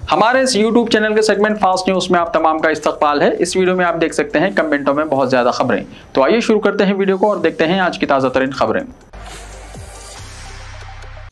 हमारे इस YouTube channel के सेगमेंट फास्ट न्यूज में आप तमाम का इस्तकबाल है। इस वीडियो में आप देख सकते हैं कमेंटों में बहुत ज्यादा खबरें। तो आइए शुरू करते हैं वीडियो को और देखते हैं आज की ताजा तरीन खबरें।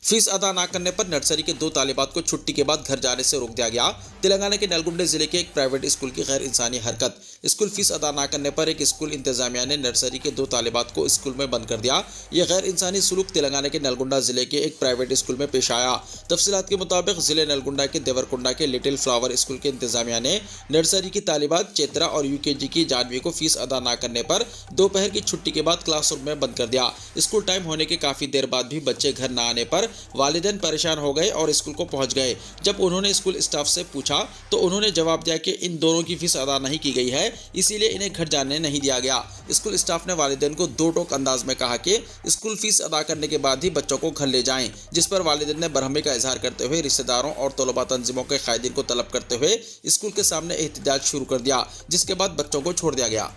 फीस अदा न करने पर नर्सरी के 2 तालिबात को छुट्टी के बाद घर जाने से रोक दिया गया। तेलंगाना के नलगुंडे जिले के एक प्राइवेट स्कूल की गैर इंसानी हरकत। स्कूल फीस अदा न करने पर एक स्कूल इंतजामिया ने नर्सरी के 2 तालिबात को स्कूल में बंद कर दिया। यह गैर इंसानी सुलूक तेलंगाना के नलगुंडा जिले के एक प्राइवेट स्कूल में पेश आया। तफसीलात के मुताबिक जिले नलगुंडा के देवरकुंडा के लिटिल फ्लावर स्कूल के इंतजामिया ने नर्सरी की तालिबात चेत्रा और UKG की जानवी को फीस अदा न करने पर दोपहर की छुट्टी के बाद क्लासरूम में बंद कर दिया। स्कूल टाइम होने के काफी देर बाद भी बच्चे घर न आने पर वालिदैन परेशान हो गए और स्कूल को पहुंच गए। जब उन्होंने स्कूल स्टाफ से पूछा तो उन्होंने जवाब दिया कि इन दोनों की फीस अदा नहीं की गई है, इसीलिए इन्हें घर जाने नहीं दिया गया। स्कूल स्टाफ ने वालिदैन को दो टोक अंदाज में कहा कि स्कूल फीस अदा करने के बाद ही बच्चों को घर ले जाएं, जिस पर वालिदैन ने बरहमी का इजहार करते हुए रिश्तेदारों और तलबा तंजीमों के कायदीन को तलब करते हुए स्कूल के सामने एहतजाज शुरू कर दिया, जिसके बाद बच्चों को छोड़ दिया गया।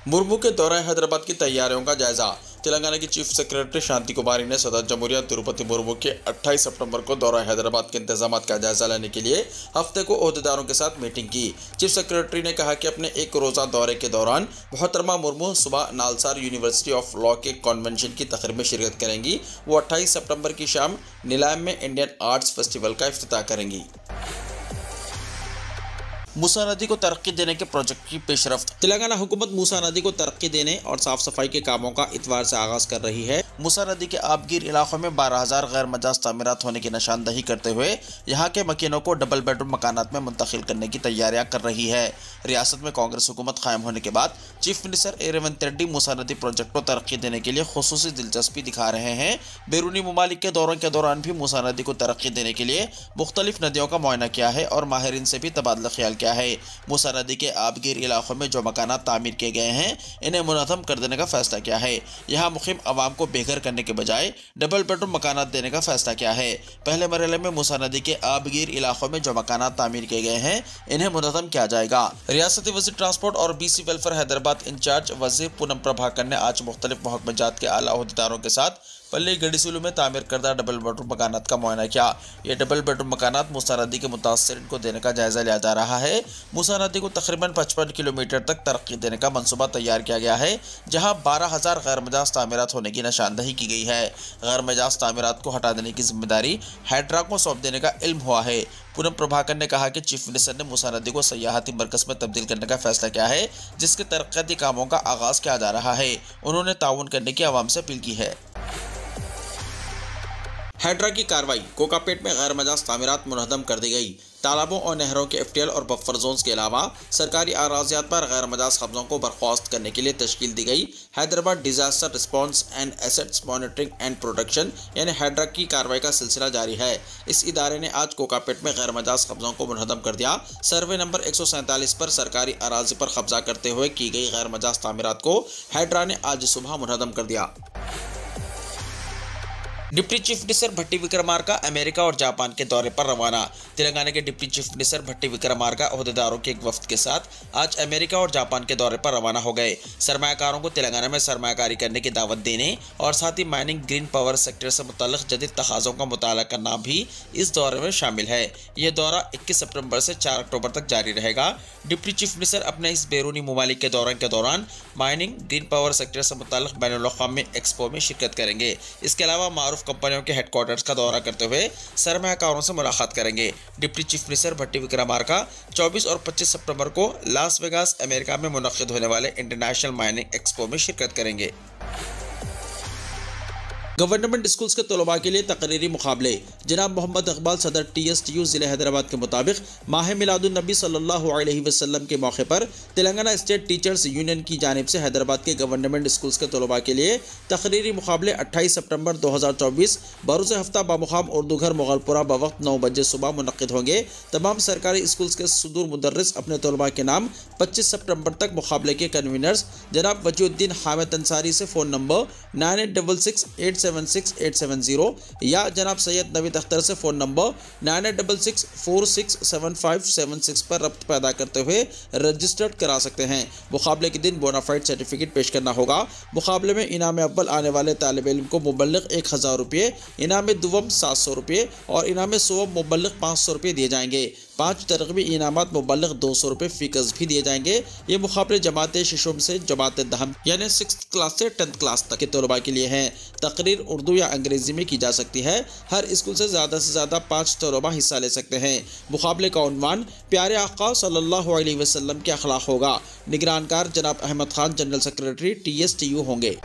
मुर्मू के दौरे हैदराबाद की तैयारियों का जायजा। तेलंगाना की चीफ सेक्रेटरी शांति कुमारी ने सदर जमहूरिया तिरुपति मुर्मू के 28 सितंबर को दौरा हैदराबाद के इंतजाम का जायजा लेने के लिए हफ्ते को ओहदेदारों के साथ मीटिंग की। चीफ सेक्रेटरी ने कहा कि अपने एक रोज़ा दौरे के दौरान मोहतरमा मुर्मू सुबह नालसार यूनिवर्सिटी ऑफ लॉ के कॉन्वेंशन की तकरीब में शिरकत करेंगी। वो 28 सितंबर की शाम नीलाम में इंडियन आर्ट्स फेस्टिवल का इफ्तिताह करेंगी। मूसा नदी को तरक्की देने के प्रोजेक्ट की पेशरफ्त। तेलंगाना हुकूमत मूसा नदी को तरक्की देने और साफ सफाई के कामों का इतवार से आगाज कर रही है। मूसा नदी के आबगिर इलाकों में 12,000 गैर मजाज तामीरात होने की निशानदही करते हुए यहाँ के मकीनों को डबल बेडरूम मकानात में मुंतकिल करने की तैयारियां कर रही है। रियासत में कांग्रेस हुकूमत कायम होने के बाद chief minister A Revanth Reddy Musi नदी प्रोजेक्ट को तरक्की देने के लिए खुसूसी दिलचस्पी दिखा रहे हैं। बैरूनी ममालिक के दौरों के दौरान भी मूसा नदी को तरक्की देने के लिए मुख्तलिफ नदियों का मुआयना किया है और माहिरीन से भी तबादला ख्याल किया है। मूसा नदी के आबगिर इलाकों में जो मकानात तामीर किए गए हैं, इन्हें मुनज़्ज़म कर देने का फैसला किया है। यहाँ मुक़ीम अवाम को बेघर करने के बजाय डबल बेडरूम मकानात देने का फैसला किया है। पहले मरहले में मूसा नदी के आबगिर इलाकों में जो मकानात तामीर किए गए हैं, इन्हें मुनज़्ज़म किया जाएगा। रियासती वज़ीर ट्रांसपोर्ट और BC वेलफेयर हैदराबाद इंचार्ज वज़ीर पूनम प्रभाकर ने आज मुख्तलिफ महकमात के आला अहदेदारों के साथ पल्ली गड़ीसुलू में तामीर करदा डबल बेडरूम मकानात का मुआयना किया। ये डबल बेडरूम मकानात मूसा नदी के मुतासरीन को देने का जायजा लिया जा रहा है। मूसा नदी को तकरीबन 55 किलोमीटर तक तरक्की देने का मंसूबा तैयार किया गया है, जहां 12,000 गैर मजाज तामीरात होने की निशानदही की गई है। गैर मजाज तामीरात को हटा देने की जिम्मेदारी हैड्रा को सौंप देने का इल्म हुआ है। पूनम प्रभाकर ने कहा कि चीफ मिनिस्टर ने मूसा नदी को सयाहती मरकज़ में तब्दील करने का फैसला किया है, जिसके तरक्याती कामों का आगाज़ किया जा रहा है। उन्होंने ताउन करने की आवाम से अपील की है। हैड्रा की कार्रवाई। कोकापेट में गैर मजाज तामीरात मुनहदम कर दी गई। तालाबों और नहरों के FTL और बफर जोन्स के अलावा सरकारी अराज़ियात पर गैर मजाज कब्ज़ों को बर्खास्त करने के लिए तश्कील दी गई। Hyderabad disaster response and assets monitoring and protection यानी हैड्रा की कार्रवाई का सिलसिला जारी है। इस इदारे ने आज कोकापेट में गैर मजाज कब्ज़ों को मुनहदम कर दिया। सर्वे नंबर 147 पर सरकारी अराज़ी पर कब्जा करते हुए की गई गैर मजाज तामीरात को हैड्रा ने आज सुबह मुनहदम कर दिया। डिप्टी चीफ मिनिस्टर भट्टी विक्रमार्का अमेरिका और जापान के दौरे पर रवाना। तेलंगाना के डिप्टी चीफ मिनिस्टर भट्टी विक्रमार्का अहदेदारों के एक वफ्द के साथ आज अमेरिका और जापान के दौरे पर रवाना हो गए। सरमायाकारों को तेलंगाना में सरमायाकारी करने की दावत देने और साथ ही माइनिंग ग्रीन पावर सेक्टर से मुताल्लिक़ जदीद तकाज़ों का मुताला करना भी इस दौरे में शामिल है। यह दौरा 21 सितंबर से 4 अक्टूबर तक जारी रहेगा। डिप्टी चीफ मिनिस्टर अपने इस बैरूनी ममालिक के दौरे के दौरान माइनिंग ग्रीन पावर सेक्टर से मुताल्लिक़ बैनुल-अक़वामी एक्सपो में शिरकत करेंगे। इसके अलावा मारूफ कंपनियों के हेडक्वार्टर्स का दौरा करते हुए सरमायाकारों से मुलाकात करेंगे। डिप्टी चीफ मिनिस्टर भट्टी विक्रमार्का 24 और 25 सितंबर को लास वेगास अमेरिका में मुनक़्क़िद होने वाले इंटरनेशनल माइनिंग एक्सपो में शिरकत करेंगे। गवर्नमेंट स्कूल्स के तलबा के लिए तकरीरी मुकाबले। जनाब मोहम्मद इकबाल सदर TSTU ज़िले हैदराबाद के मुताबिक माह मिलादुन्नबी सल्लल्लाहु अलैहि वसल्लम के मौके पर तेलंगाना स्टेट टीचर्स यूनियन की जानिब से हैदराबाद के गवर्नमेंट स्कूल्स के तलबा के लिए तकरीरी मुकाबले 28 सितंबर 2024 बरोज़ हफ्ता बामुकाम उर्दू घर मुगलपुरा बवक्त 9 बजे सुबह मुनक़्क़िद होंगे। तमाम सरकारी स्कूल्स के सदूर मुदर्रिस अपने तलबा के नाम 25 सितंबर तक मुकाबले के कन्वीनर्स जनाब वजीउद्दीन हामिद अंसारी से फ़ोन नंबर 986687 9866-870 या जनाब सैयद नवीद अख्तर से फ़ोन नंबर 9866-467576 पर रब्त पैदा करते हुए रजिस्टर्ड करा सकते हैं। मुकाबले के दिन बोनाफाइड सर्टिफिकेट पेश करना होगा। मुकाबले में इनाम अव्वल आने वाले तालिब इल्म को मुबल्लिग 1000 रुपये, इनाम दुवम 700 रुपये और इनाम सोवम मुबल्लिग 500 रुपये दिए जाएंगे। 5 तरगबी इनामात मुबल्लिग 200 रुपये फ़ीकस भी दिए जाएंगे। ये मुकाबले जमात शिशुम से जमात दहम यानी 6th क्लास से 10th क्लास तक के तलबा के लिए हैं। तकरीर उर्दू या अंग्रेज़ी में की जा सकती है। हर स्कूल से ज़्यादा 5 तलबा हिस्सा ले सकते हैं। मुकाबले का उन्वान प्यारे आका सल्लल्लाहु अलैहि वसल्लम के अखलाक होगा। निगरानकार जनाब Ahmed Khan general secretary TSTU होंगे।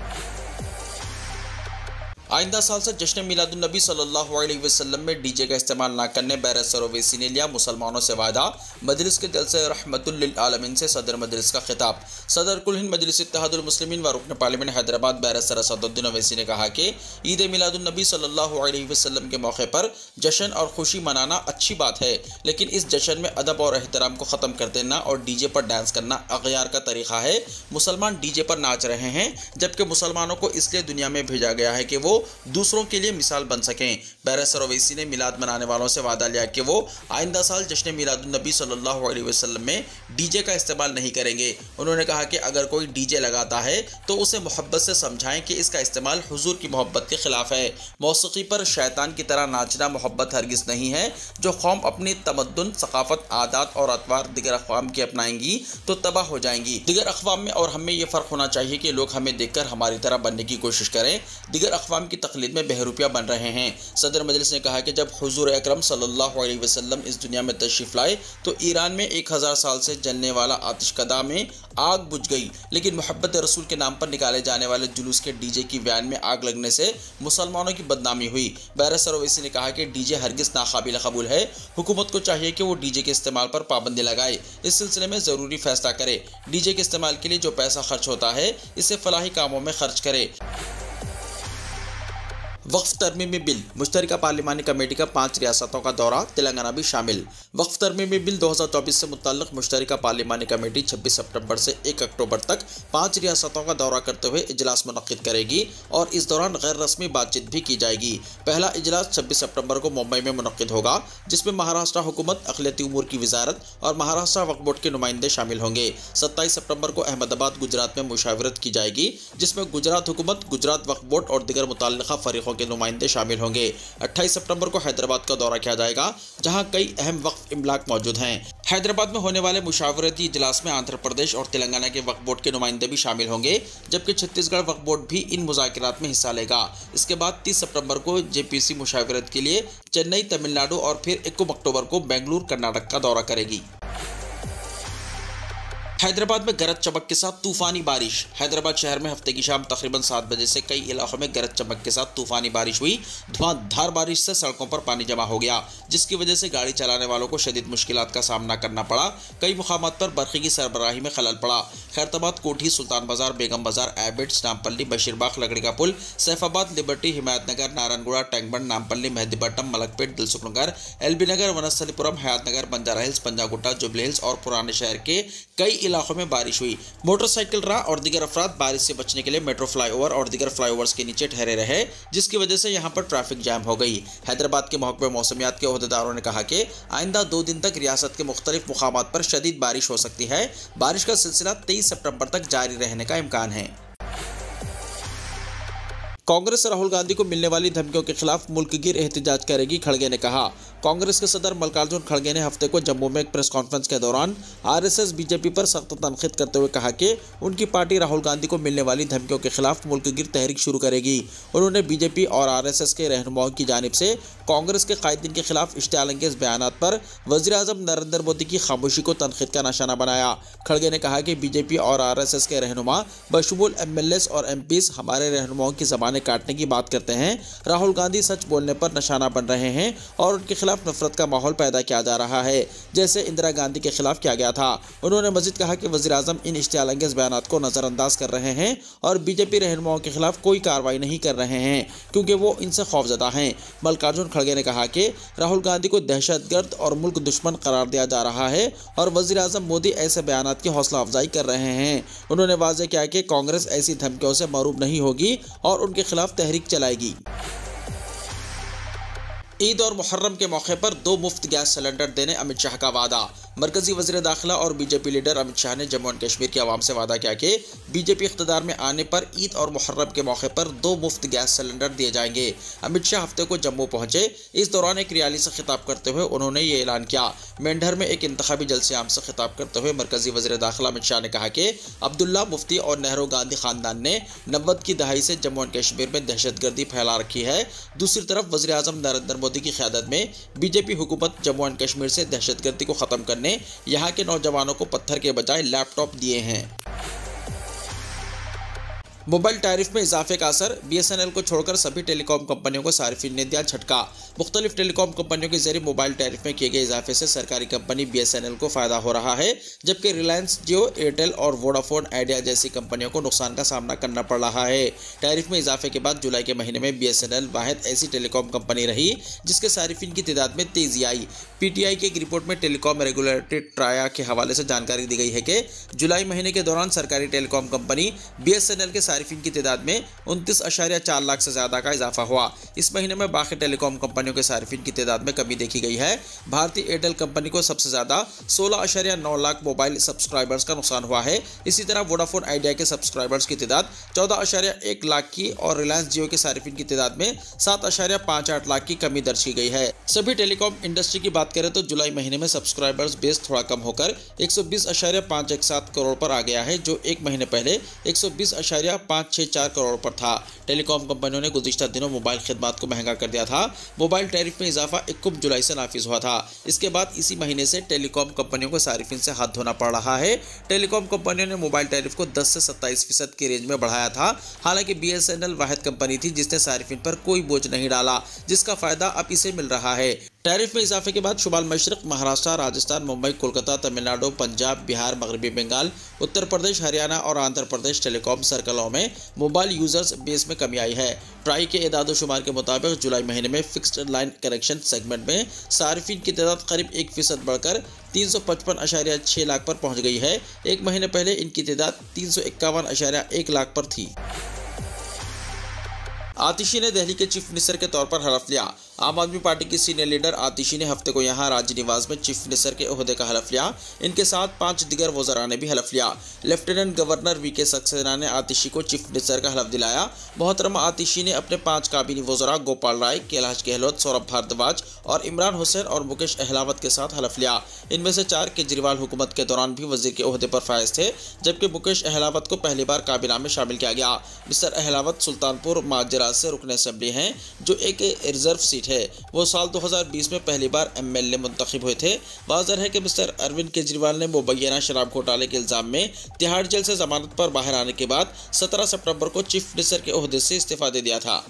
आइंदा साल से जश्न मिलादुन्नबी सल्लल्लाहु अलैहि वसल्लम में डीजे का इस्तेमाल न करने बैरसर ओवैसी ने लिया मुसलमानों से वादा। मजलिस के दिल से रहमतुल लिल आलमीन से सदर मजलिस का खिताब। सदर कुल हिंद मजलिस इत्तेहादुल मुस्लिमीन व रुकन पार्लियामेंट हैदराबाद बैरसर असदुद्दीन ओवैसी ने कहा कि ईद मिलादुन्नबी सल्लल्लाहु अलैहि वसल्लम के मौके पर जश्न और खुशी मनाना अच्छी बात है, लेकिन इस जश्न में अदब और एहतराम को ख़त्म कर देना और डीजे पर डांस करना अगयार का तरीक़ा है। मुसलमान डीजे पर नाच रहे हैं, जबकि मुसलमानों को इसलिए दुनिया में भेजा गया है कि वो दूसरों के लिए मिसाल बन सकें। बैरसर ओवैसी ने मिलाद मनाने वालों से वादा लिया कि वो आइंदा साल जश्न मिलादुन्नबी सल्लल्लाहु अलैहि वसल्लम में डीजे का इस्तेमाल नहीं करेंगे। उन्होंने कहा कि अगर कोई डीजे लगाता है तो उसे मोहब्बत से समझाएं कि इसका इस्तेमाल हुजूर की मोहब्बत के खिलाफ है। मौसीकी पर शैतान की तरह नाचना मोहब्बत हरगिज़ नहीं है। जो कौम अपनी तमद्दुन, सकाफत, आदात और अतवार दिगर अक़वाम की अपनाएंगी तो तबाह हो जाएंगी। दिगर अक़वाम में और हमें यह फ़र्क होना चाहिए कि लोग हमें देखकर हमारी तरह बनने की कोशिश करें। दिगर अक़वाम की तक़लीद में बहरूपिया बन रहे हैं। सदर मजलिस ने कहा कि जब हुजूर अकरम सल्लल्लाहु अलैहि वसल्लम इस दुनिया में तशरीफ़ लाए तो ईरान में 1000 साल से जलने वाला आतिशकदा में आग बुझ गई, लेकिन मोहब्बत रसूल के नाम पर निकाले जाने वाले जुलूस के डीजे की वैन में आग लगने से मुसलमानों की बदनामी हुई। बैरसर ओवैसी ने कहा कि डीजे हरगिज़ नाकाबिल कबूल है। हुकूमत को चाहिए कि वो डीजे के इस्तेमाल पर पाबंदी लगाए, इस सिलसिले में ज़रूरी फैसला करे। डीजे के इस्तेमाल के लिए जो पैसा खर्च होता है इसे फलाही कामों में खर्च करे। वक्फ तरमीमी बिल, मुश्तरका पार्लिमानी कमेटी का 5 रियासतों का दौरा, तेलंगाना भी शामिल। वक्फ तरमीमी बिल 2024 से मुतल्लिक़ मुश्तरका पार्लिमानी कमेटी 26 सितंबर से 1 अक्टूबर तक 5 रियासतों का दौरा करते हुए इजलास मुनक़्क़िद करेगी और इस दौरान गैर रस्मी बातचीत भी की जाएगी। पहला इजलास 26 सितंबर को मुंबई में मुनक़्क़िद होगा, जिसमें महाराष्ट्र हुकूमत, अक़लियती उमूर की वजारत और महाराष्ट्र वक्फ बोर्ड के नुमाइंदे शामिल होंगे। 27 सितंबर को अहमदाबाद, गुजरात में मुशावरत की जाएगी, जिसमें गुजरात हुकूमत, गुजरात वक्फ बोर्ड और दिगर मुतल्लिक़ा फ़रीक़ों के नुमाइंदे शामिल होंगे। 28 सितंबर को हैदराबाद का दौरा किया जाएगा, जहां कई अहम वक्फ इमलाक मौजूद हैं। हैदराबाद में होने वाले मुशावरती इजलास में आंध्र प्रदेश और तेलंगाना के वक्फ बोर्ड के नुमाइंदे भी शामिल होंगे, जबकि छत्तीसगढ़ वक्फ बोर्ड भी इन मुज़ाकरात में हिस्सा लेगा। इसके बाद 30 सितंबर को JPC मुशावरत के लिए चेन्नई, तमिलनाडु और फिर 1 अक्टूबर को बेंगलुरु, कर्नाटक का दौरा करेगी। हैदराबाद में गरज चमक के साथ तूफानी बारिश। हैदराबाद शहर में हफ्ते की शाम तकरीबन 7 बजे से कई इलाकों में गरज चमक के साथ तूफानी बारिश हुई। धुआंधार बारिश से सड़कों पर पानी जमा हो गया, जिसकी वजह से गाड़ी चलाने वालों को शदीद मुश्किलात का सामना करना पड़ा। कई मुकामात पर बरक़ी की सरबराही में खलल पड़ा। खैरताबाद, कोठी, सुल्तान बाजार, बेगम बाजार, Abids, Nampally, Basheerbagh, Lakdi ka Pul, Saifabad, Liberty, Himayatnagar, Narayanguda, Tank Bund, Nampally, Mehdipatnam, Malakpet, Dilsukhnagar, LB Nagar, Vanasthalipuram, Hayathnagar, Banjara Hills, Punjagutta, Jubilee Hills और पुराने शहर के कई इलाकों में बारिश हुई। मोटरसाइकिल राह और दीगर अफराद बारिश से बचने के लिए मेट्रो फ्लाईओवर और दीगर फ्लाईओवर्स के नीचे ठहरे रहे, जिसकी वजह से यहां पर ट्रैफिक जैम हो गई। हैदराबाद के महकमे मौसमियात के ओहदेदारों ने कहा कि आइंदा 2 दिन तक रियासत के मुख्तलिफ मुकामात पर शदीद बारिश हो सकती है। बारिश का सिलसिला 23 सितंबर तक जारी रहने का इम्कान है। कांग्रेस राहुल गांधी को मिलने वाली धमकियों के खिलाफ मुल्क गिर एहतजाज करेगी, खड़गे ने कहा। कांग्रेस के सदर मल्लिकार्जुन खड़गे ने हफ्ते को जम्मू में एक प्रेस कॉन्फ्रेंस के दौरान RSS बीजेपी पर सख्त तनकीद करते हुए कहा कि उनकी पार्टी राहुल गांधी को मिलने वाली धमकियों के खिलाफ मुल्क गिर तहरीक शुरू करेगी। उन्होंने बीजेपी और RSS के रहनुमाओं की जानिब से कांग्रेस के कायदीन के खिलाफ इश्तियाल-अंगेज़ बयानात पर वज़ीर-ए-आज़म नरेंद्र मोदी की खामोशी को तनकीद का निशाना बनाया। खड़गे ने कहा कि बीजेपी और RSS के रहनुमा बशमूल MLAs और MPs हमारे रहनुमाओं की ज़बानें काटने की बात करते हैं। राहुल गांधी सच बोलने पर निशाना बन रहे हैं और उनके खिलाफ नफरत का माहौल पैदा किया जा रहा है, जैसे इंदिरा गांधी के खिलाफ किया गया था। उन्होंने मजीद कहा कि वज़ीर-ए-आज़म इन इश्तियाल-अंगेज़ बयानात को नज़रअंदाज कर रहे हैं और बीजेपी रहनुमाओं के खिलाफ कोई कार्रवाई नहीं कर रहे हैं, क्योंकि वो इनसे खौफजदा हैं। मल्लिकार्जुन खड़गे ने कहा कि राहुल गांधी को दहशतगर्द और मुल्क दुश्मन करार दिया जा रहा है और वज़ीर-ए-आज़म मोदी ऐसे बयानात की हौसला अफजाई कर रहे हैं। उन्होंने वाज़ेह किया कि कांग्रेस ऐसी धमकियों से महरूब नहीं होगी और उनके के खिलाफ तहरीक चलाएगी। ईद और मुहर्रम के मौके पर 2 मुफ्त गैस सिलेंडर देने अमित शाह का वादा। मरकजी वज़ीर दाखिला और बीजेपी लीडर अमित शाह ने जम्मू एंड कश्मीर की आवाम से वादा किया कि बीजेपी इख्तिदार में आने पर ईद और मुहर्रम के मौके पर 2 मुफ्त गैस सिलेंडर दिए जाएंगे। अमित शाह हफ्ते को जम्मू पहुंचे। इस दौरान एक रैली से खिताब करते हुए उन्होंने ये ऐलान किया। मेंढर में एक इंतखाबी जलसे आम से खिताब करते हुए मरकजी वज़ीर दाखिला अमित शाह ने कहा कि अब्दुल्ला मुफ्ती और नेहरू गांधी खानदान ने 90 की दहाई से जम्मू एंड कश्मीर में दहशतगर्दी फैला रखी है। दूसरी तरफ वज़ीर आज़म नरेंद्र मोदी की क़यादत में बीजेपी हुकूमत जम्मू एंड कश्मीर से दहशतगर्दी को खत्म करने यहाँ के नौजवानों को पत्थर के बजाय लैपटॉप दिए हैं। मोबाइल टैरिफ में इजाफे का असर। BSNL को छोड़कर सभी टेलीकॉम कंपनियों को सार्फिन ने दिया झटका। मुख्तलिफ टेलीकॉम कंपनियों के जरिए मोबाइल टैरिफ में किए गए इजाफे से सरकारी कंपनी BSNL को फायदा हो रहा है, जबकि रिलायंस जियो, एयरटेल और वोडाफोन आइडिया जैसी कंपनियों को नुकसान का सामना करना पड़ रहा है। टैरिफ में इजाफे के बाद जुलाई के महीने में BSNL वाहिद ऐसी टेलीकॉम कंपनी रही जिसके सार्फिन की तादाद में तेजी आई। PTI की एक रिपोर्ट में टेलीकॉम रेगुलेटरी ट्राया के हवाले से जानकारी दी गई है कि जुलाई महीने के दौरान सरकारी टेलीकॉम कंपनी BSNL के सार्फिन की तादाद में 29.4 लाख से ज्यादा का इजाफा हुआ। इस महीने में बाकी टेलीकॉम कंपनियों के सार्फिन की तादाद में कमी देखी गई है। भारतीय एयरटेल कंपनी को सबसे ज्यादा 16.9 लाख मोबाइल सब्सक्राइबर्स का नुकसान हुआ है। इसी तरह वोडाफोन आइडिया के सब्सक्राइबर्स की तादाद 14.1 लाख की और रिलायंस जियो के सार्फिन की तादाद में 7.58 लाख की कमी दर्ज की गई है। सभी टेलीकॉम इंडस्ट्री की बात करें तो जुलाई महीने में सब्सक्राइबर्स बेस थोड़ा कम होकर 120.517 करोड़ पर आ गया है, जो एक महीने पहले 120.564 करोड़ पर था। टेलीकॉम कंपनियों ने गुज़िश्ता दिनों मोबाइल खिदमात को महंगा कर दिया था। मोबाइल टैरिफ में इजाफा 21 जुलाई से नाफिज हुआ था। इसके बाद इसी महीने से टेलीकॉम कंपनियों को सार्फिन से हाथ धोना पड़ रहा है। टेलीकॉम कंपनियों ने मोबाइल टैरिफ को 10 से 27% की रेंज में बढ़ाया था। हालांकि BSNL वाहिद कंपनी थी जिसने सार्फिन पर कोई बोझ नहीं डाला, जिसका फायदा अब इसे मिल रहा है। टैरिफ में इजाफे के बाद शुमाल मशरक, महाराष्ट्र, राजस्थान, मुंबई, कोलकाता, तमिलनाडु, पंजाब, बिहार, मगरबी बंगाल, उत्तर प्रदेश, हरियाणा और आंध्र प्रदेश टेलीकॉम सर्कलों में मोबाइल यूजर्स बेस में कमी आई है। ट्राई के एदाद-ओ-शुमार के मुताबिक जुलाई महीने में फिक्स्ड लाइन कनेक्शन सेगमेंट में सार्फिन की तादाद करीब 1% बढ़कर 355.6 लाख पर पहुंच गई है। एक महीने पहले इनकी तादाद 351.1 लाख पर थी। आतिशी ने दिल्ली के चीफ मिनिस्टर के तौर पर हलफ लिया। आम आदमी पार्टी की सीनियर लीडर आतिशी ने हफ्ते को यहां राजनिवास में चीफ मिनिस्टर के ओहदे का हलफ लिया। इनके साथ 5 दिगर वज़रा ने भी हलफ लिया। लेफ्टिनेंट गवर्नर VK सक्सेना ने आतिशी को चीफ मिनिस्टर का हलफ दिलाया। मोहतरमा आतिशी ने अपने 5 काबीनी वज़रा गोपाल राय, कैलाश गहलोत, सौरभ भारद्वाज और इमरान हुसैन और मुकेश अहलावत के साथ हलफ लिया। इनमें से 4 केजरीवाल हुकूमत के दौरान भी वजीर के ओहदे पर फायज थे, जबकि मुकेश अहलावत को पहली बार काबीना में शामिल किया गया। मिस्टर अहलावत सुल्तानपुर माजरा से रुकन असेंबली हैं, जो एक रिजर्व सीट है। वो साल 2020 में पहली बार MLA मुंतखब हुए थे। वाज़ेह है कि मिस्टर अरविंद केजरीवाल ने मुबैना शराब घोटाले के इल्ज़ाम में तिहाड़ जेल से जमानत पर बाहर आने के बाद 17 सितंबर को चीफ मिनिस्टर के ओहदे से इस्तीफा दे दिया था।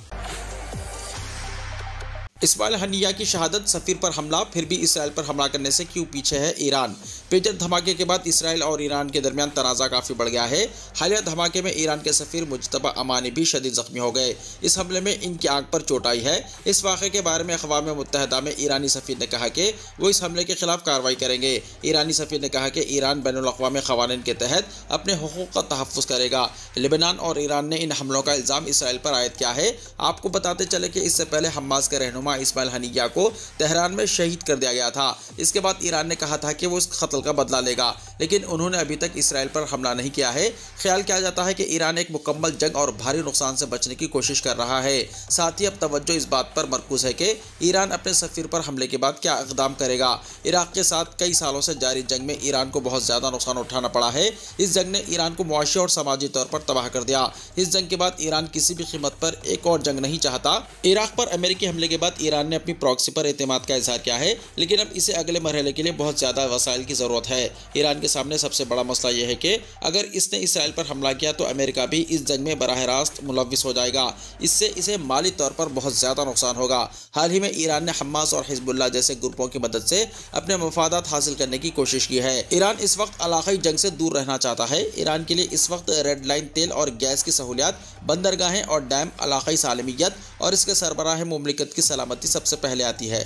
इस्माइल हनिया की शहादत, सफ़ीर पर हमला, फिर भी इसराइल पर हमला करने से क्यों पीछे है ईरान। पेजर धमाके के बाद इसराइल और ईरान के दरमियान तनाज़ा काफ़ी बढ़ गया है। हालिया धमाके में ईरान के सफ़ीर मुज्तबा अमानी भी शदीद ज़ख्मी हो गए। इस हमले में इनकी आंख पर चोट आई है। इस वाक़े के बारे में अक़वाम मुत्तहिदा में ईरानी सफ़ीर ने कहा कि वो इस हमले के खिलाफ कार्रवाई करेंगे। ईरानी सफ़ीर ने कहा कि ईरान बैनुल-अक़वामी क़वानीन के तहत अपने हुकूक़ का तहफ़्फ़ुज़ करेगा। लेबनान और ईरान ने इन हमलों का इल्ज़ाम इसराइल पर आयद किया है। आपको बताते चले कि इससे पहले हमास के रहनुमा इस्माइल हनिया को तेहरान में शहीद कर दिया गया था। इसके बाद ईरान ने कहा था कि वो इस कत्ल का बदला लेगा, लेकिन उन्होंने अभी तक इसराइल पर हमला नहीं किया है। ख्याल किया जाता है कि ईरान एक मुकम्मल जंग और भारी नुकसान से बचने की कोशिश कर रहा है। साथ ही अब तवज्जो इस बात पर मरकूज है कि ईरान अपने सफ़ीर पर हमले के बाद क्या इक़दाम करेगा। इराक़ के साथ कई सालों से जारी जंग में ईरान को बहुत ज़्यादा नुकसान उठाना पड़ा है। इस जंग ने ईरान को मुआशी और समाजी तौर पर तबाह कर दिया। इस जंग के बाद ईरान किसी भी कीमत पर एक और जंग नहीं चाहता। इराक़ पर अमेरिकी हमले के बाद ईरान ने अपनी प्रॉक्सी पर एतमाद का इजहार किया है, लेकिन अब इसे अगले मरहले के लिए बहुत ज़्यादा वसाइल की ज़रूरत है। ईरान के सामने सबसे बड़ा मसला यह है कि अगर इसने इसराइल पर हमला किया तो अमेरिका भी इस जंग में बराह रास्त मुलव्विस हो जाएगा। इससे इसे माली तौर पर बहुत ज़्यादा नुकसान होगा। हाल ही में ईरान ने हमास और हिजबुल्लाह जैसे ग्रुपों की मदद से अपने मफादात हासिल करने की कोशिश की है। ईरान इस वक्त इलाक़ाई जंग से दूर रहना चाहता है। ईरान के लिए इस वक्त रेड लाइन तेल और गैस की सहूलियात, बंदरगाहें और डैम, इलाक़ाई सालमियत और इसके सरबराह मुमलिकत की सलामती सबसे पहले आती है।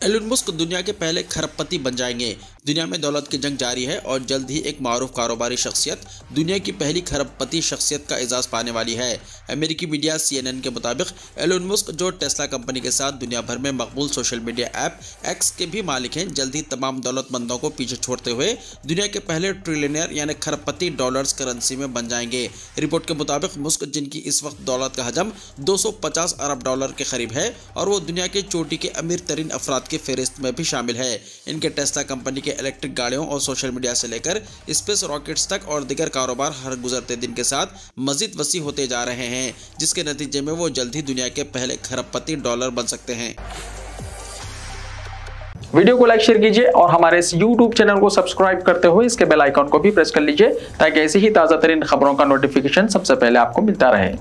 एलन मस्क दुनिया के पहले खरबपति बन जाएंगे। दुनिया में दौलत की जंग जारी है और जल्द ही एक मारूफ कारोबारी शख्सियत दुनिया की पहली खरबपति शख्सियत का एजाज पाने वाली है। अमेरिकी मीडिया CNN के मुताबिक एलोन मस्क, जो टेस्ला कंपनी के साथ दुनिया भर में मकबूल सोशल मीडिया ऐप एक्स के भी मालिक हैं, जल्द ही तमाम दौलतमंदों को पीछे छोड़ते हुए दुनिया के पहले ट्रिलियनियर यानी खरबपति डॉलर्स करेंसी में बन जाएंगे। रिपोर्ट के मुताबिक मस्क, जिनकी इस वक्त दौलत का हजम 250 अरब डॉलर के करीब है और वो दुनिया के चोटी के अमीर तरीन अफराद की फहरिस्त में भी शामिल है। इनके टेस्ला कंपनी के इलेक्ट्रिक गाड़ियों और सोशल मीडिया से लेकर स्पेस रॉकेट्स तक और दीगर कारोबार हर गुजरते दिन के साथ मजीद वसी होते जा रहे हैं, जिसके नतीजे में वो जल्द ही दुनिया के पहले खरबपति डॉलर बन सकते हैं। वीडियो को लाइक शेयर कीजिए और हमारे इस YouTube चैनल को सब्सक्राइब करते हुए इसके बेल आइकॉन को भी प्रेस कर लीजिए ताकि ऐसी ही ताज़ा तरीन खबरों का नोटिफिकेशन सबसे पहले आपको मिलता रहे।